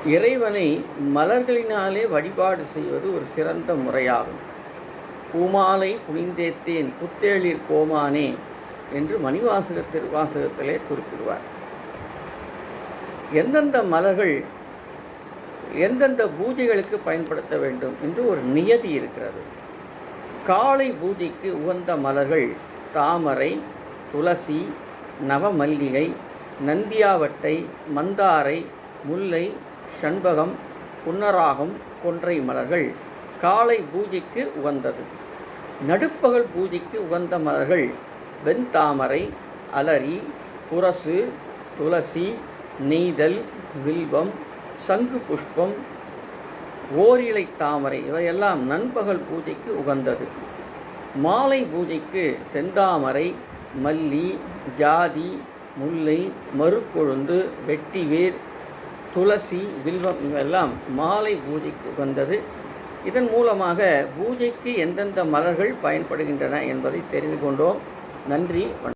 இறைவனை மலர்களினாலே வழிபாடு செய்வது ஒரு சிறந்த முறையாகும். பூமாலை புனிந்தேத்தேன் புத்தேளிர் கோமானே என்று மணிவாசக திருவாசகத்திலே குறிப்பிடுவார். எந்தெந்த மலர்கள் எந்தெந்த பூஜைகளுக்கு பயன்படுத்த வேண்டும் என்று ஒரு நியதி இருக்கிறது. காலை பூஜைக்கு உகந்த மலர்கள் தாமரை, துளசி, நவமல்லிகை, நந்தியாவட்டை, மந்தாரை, முல்லை, சண்பகம், புன்னராகம், கொன்றை மலர்கள் காலை பூஜைக்கு உகந்தது. நடுப்பகல் பூஜைக்கு உகந்த மலர்கள் வெண்தாமரை, அலரி, புரசு, துளசி, நெய்தல், வில்வம், சங்கு புஷ்பம், ஓரிலை தாமரை இவையெல்லாம் நண்பகல் பூஜைக்கு உகந்தது. மாலை பூஜைக்கு செந்தாமரை, மல்லி, ஜாதி, முல்லை, மறுக்கொழுந்து, வெட்டிவேர், துளசி, வில்வம் இவையெல்லாம் மாலை பூஜைக்கு உகந்தது. இதன் மூலமாக பூஜைக்கு எந்தெந்த மலர்கள் பயன்படுகின்றன என்பதை தெரிந்து கொண்டோம். நன்றி.